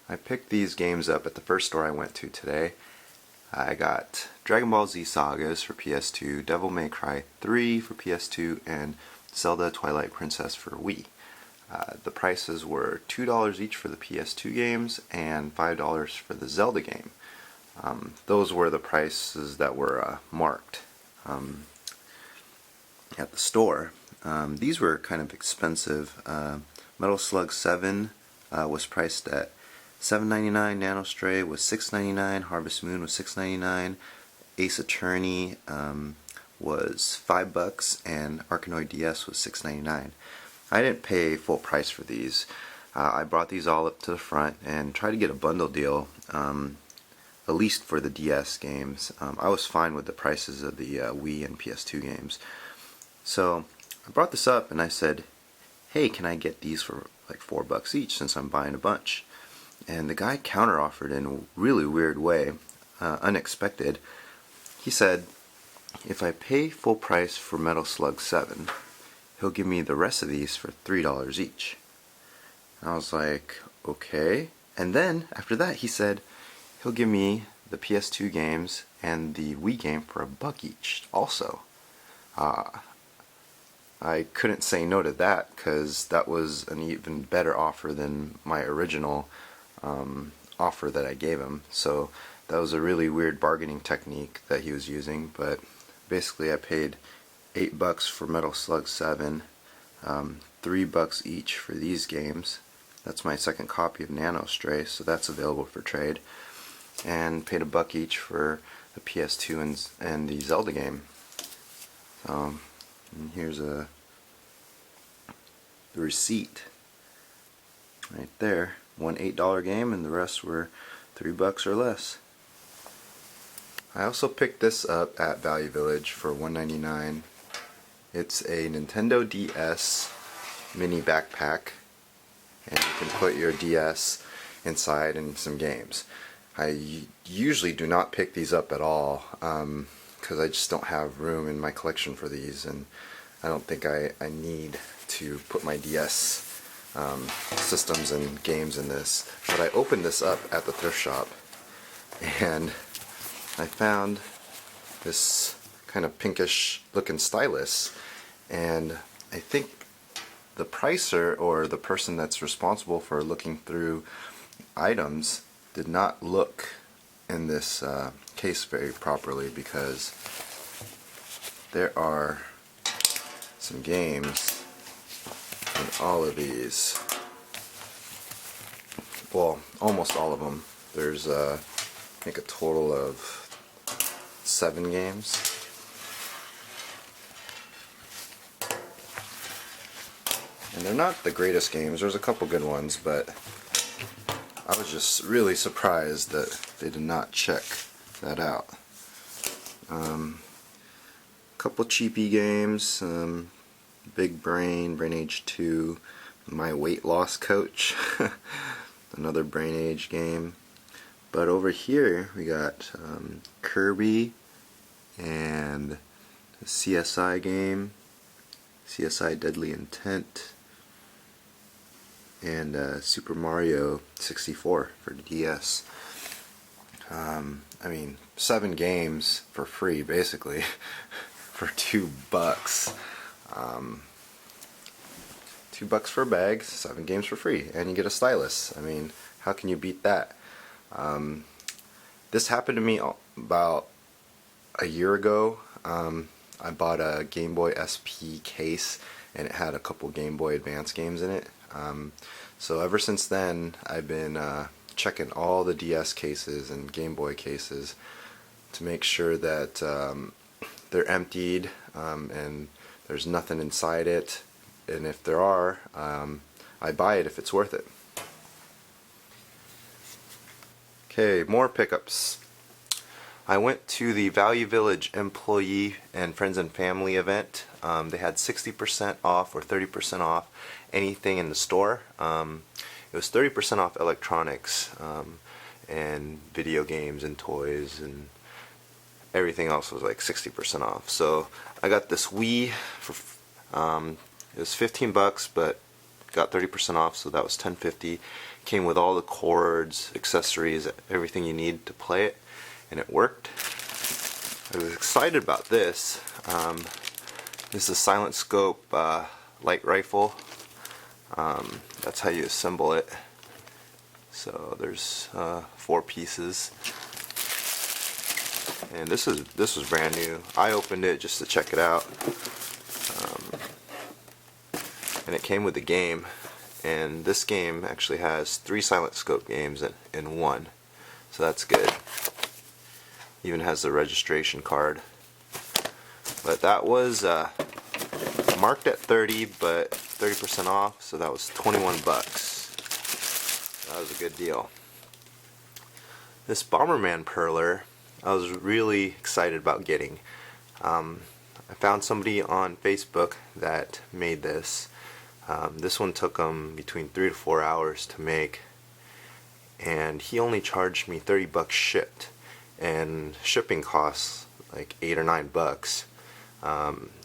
I picked these games up at the first store I went to today. I got Dragon Ball Z Sagas for PS2, Devil May Cry 3 for PS2, and Zelda Twilight Princess for Wii. The prices were $2 each for the PS2 games and $5 for the Zelda game. Those were the prices that were marked at the store. These were kind of expensive. Metal Slug 7 was priced at $7.99, Nanostray was $6.99, Harvest Moon was $6.99, Ace Attorney was $5, and Arkanoid DS was $6.99. I didn't pay full price for these. I brought these all up to the front and tried to get a bundle deal, at least for the DS games. I was fine with the prices of the Wii and PS2 games. So I brought this up and I said, hey, can I get these for like $4 each since I'm buying a bunch? And the guy counter-offered in a really weird way, unexpected. He said, if I pay full price for Metal Slug 7, he'll give me the rest of these for $3 each. And I was like, okay. And then, after that, he said, he'll give me the PS2 games and the Wii game for $1 each, also. I couldn't say no to that, because that was an even better offer than my original offer that I gave him. So that was a really weird bargaining technique that he was using, but basically I paid $8 for Metal Slug 7, $3 each for these games. That's my second copy of Nanostray, so that's available for trade, and paid $1 each for the PS2 and the Zelda game. So and here's the receipt right there. One $8 game and the rest were $3 or less. I also picked this up at Value Village for $1.99. It's a Nintendo DS mini backpack, and you can put your DS inside and some games. I usually do not pick these up at all because I just don't have room in my collection for these, and I don't think I need to put my DS systems and games in this. But I opened this up at the thrift shop and I found this kind of pinkish looking stylus, and I think the pricer or the person that's responsible for looking through items did not look in this case very properly, because there are some games in all of these. Well, almost all of them. There's I think a total of 7 games. And they're not the greatest games. There's a couple good ones, but I was just really surprised that they did not check that out. Couple cheapy games, Big Brain, Brain Age 2, My Weight Loss Coach, another Brain Age game. But over here we got Kirby and a CSI game, CSI Deadly Intent, and Super Mario 64 for the DS. I mean, 7 games for free, basically, for $2. $2 for a bag, 7 games for free, and you get a stylus. I mean, how can you beat that? This happened to me about a year ago. I bought a Game Boy SP case, and it had a couple Game Boy Advance games in it. So ever since then, I've been checking all the DS cases and Game Boy cases to make sure that they're emptied and there's nothing inside it. And if there are, I buy it if it's worth it. Okay, more pickups. I went to the Value Village employee and friends and family event. They had 60% off or 30% off anything in the store. It was 30% off electronics and video games and toys and everything else was like 60% off. So I got this Wii for it was 15 bucks, but got 30% off, so that was $10.50. Came with all the cords, accessories, everything you need to play it, and it worked. I was excited about this. This is a silent scope light rifle. That's how you assemble it. So there's 4 pieces, and this was brand new. I opened it just to check it out, and it came with the game. And this game actually has 3 silent scope games in one, so that's good. Even has the registration card. But that was marked at 30, but 30% off, so that was 21 bucks. That was a good deal. This Bomberman perler, I was really excited about getting. I found somebody on Facebook that made this. This one took him between 3 to 4 hours to make, and he only charged me 30 bucks shipped, and shipping costs like 8 or 9 bucks.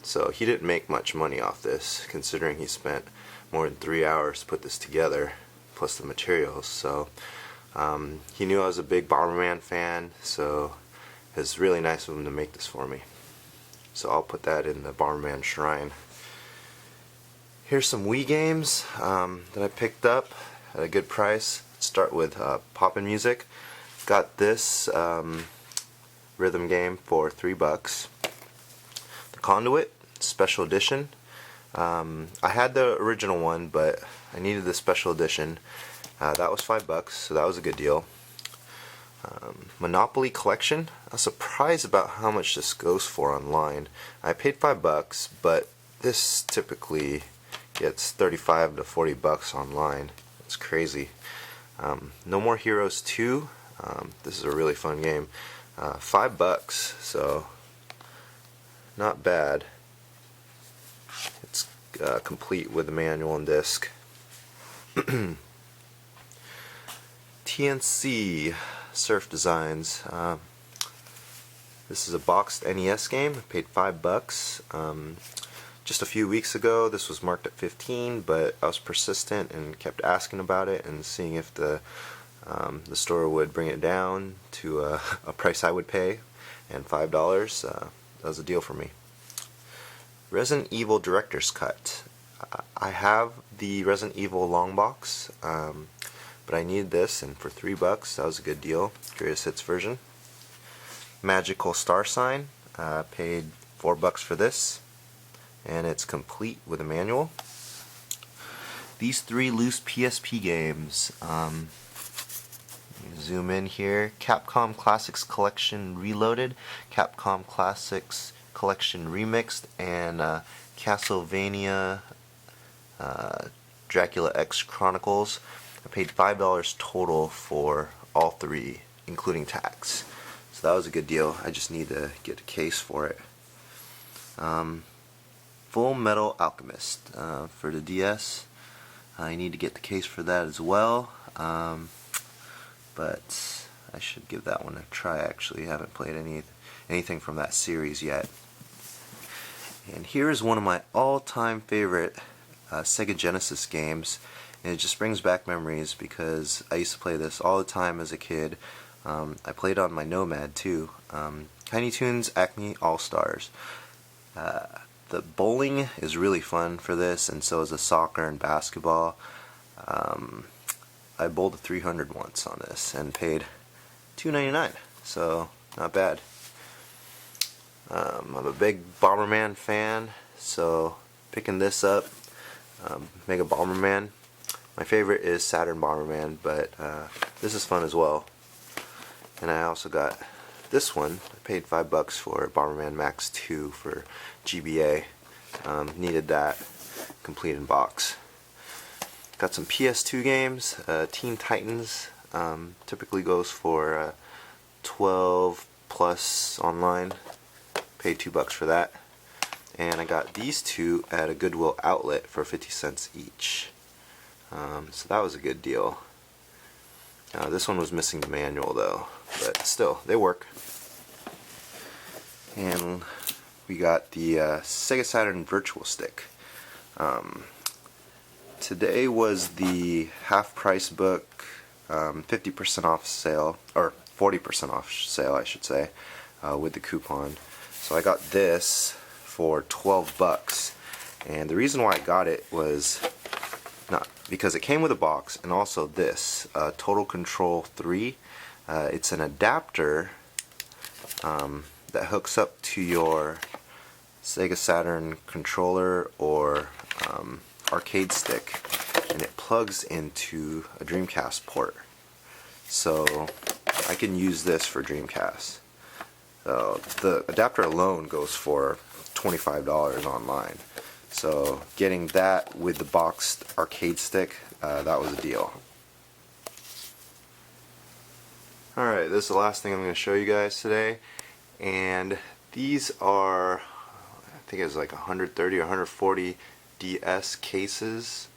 So he didn't make much money off this, considering he spent more than 3 hours to put this together, plus the materials. So he knew I was a big Bomberman fan, so it's really nice of him to make this for me. So I'll put that in the Bomberman shrine. Here's some Wii games that I picked up at a good price. Start with Poppin' Music. Got this rhythm game for 3 bucks. The Conduit Special Edition. I had the original one, but I needed the special edition. That was 5 bucks, so that was a good deal. Monopoly Collection. I was surprised about how much this goes for online. I paid 5 bucks, but this typically gets 35 to 40 bucks online. It's crazy. No More Heroes 2. This is a really fun game. 5 bucks, so not bad. It's complete with the manual and disc. TNC Surf Designs. This is a boxed NES game. I paid 5 bucks. Just a few weeks ago, this was marked at 15, but I was persistent and kept asking about it and seeing if the store would bring it down to a price I would pay, and $5. That was a deal for me. Resident Evil Director's Cut. I have the Resident Evil long box, but I needed this, and for 3 bucks, that was a good deal. Greatest Hits version. Magical Star Sign. Paid 4 bucks for this, and it's complete with a manual. These 3 loose PSP games. Zoom in here. Capcom Classics Collection Reloaded, Capcom Classics Collection Remixed, and Castlevania Dracula X Chronicles. I paid $5 total for all 3, including tax. So that was a good deal. I just need to get a case for it. Full Metal Alchemist for the DS. I need to get the case for that as well. But I should give that one a try. Actually, I haven't played anything from that series yet. And here is one of my all-time favorite Sega Genesis games, and it just brings back memories because I used to play this all the time as a kid. I played on my Nomad too. Tiny Toons Acme All-Stars. The bowling is really fun for this, and so is the soccer and basketball. I bowled a 300 once on this and paid $2.99, so not bad. I'm a big Bomberman fan, so picking this up, Mega Bomberman. My favorite is Saturn Bomberman, but this is fun as well. And I also got this one. I paid 5 bucks for Bomberman Max 2 for GBA. Needed that, complete in box. Got some PS2 games. Teen Titans typically goes for 12 plus online. Paid 2 bucks for that. And I got these 2 at a Goodwill outlet for 50 cents each. So that was a good deal. This one was missing the manual though, but still, they work. And we got the Sega Saturn Virtual Stick. Today was the half price book, 50% off sale, or 40% off sale I should say, with the coupon. So I got this for 12 bucks, and the reason why I got it was not because it came with a box, and also this Total Control 3. It's an adapter that hooks up to your Sega Saturn controller or arcade stick, and it plugs into a Dreamcast port. So I can use this for Dreamcast. The adapter alone goes for $25 online. So getting that with the boxed arcade stick, that was a deal. Alright, this is the last thing I'm going to show you guys today. And these are, I think it's like 130 or 140 DS cases.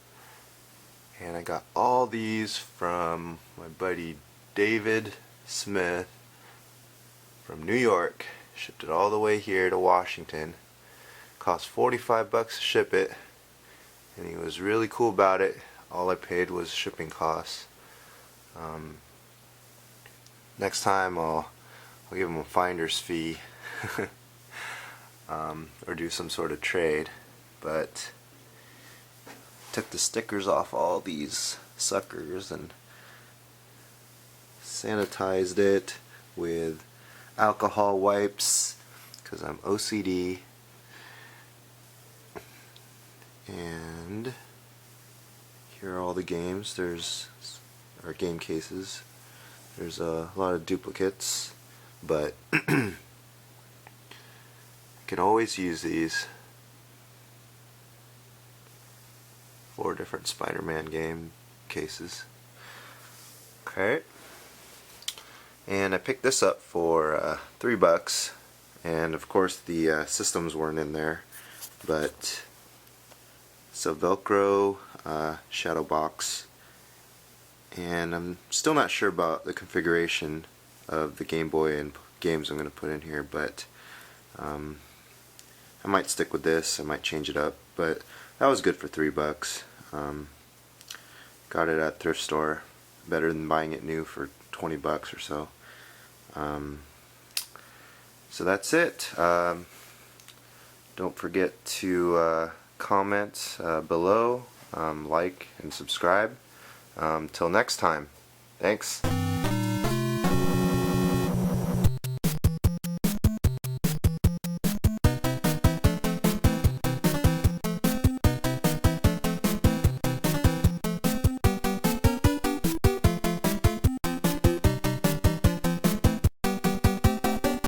And I got all these from my buddy David Smith from New York. Shipped it all the way here to Washington. Cost 45 bucks to ship it, and he was really cool about it. All I paid was shipping costs. Next time I'll give him a finder's fee or do some sort of trade. But took the stickers off all these suckers and sanitized it with alcohol wipes because I'm OCD. And here are all the games. There's our game cases. There's a lot of duplicates, but I can always use these for different Spider-Man game cases. Okay. And I picked this up for $3, and of course the systems weren't in there, but it's a Velcro shadow box, and I'm still not sure about the configuration of the Game Boy and games I'm going to put in here, but I might stick with this. I might change it up, but that was good for $3. Got it at thrift store, better than buying it new for 20 bucks or so. So that's it. Don't forget to comment below, like and subscribe. Till next time, thanks.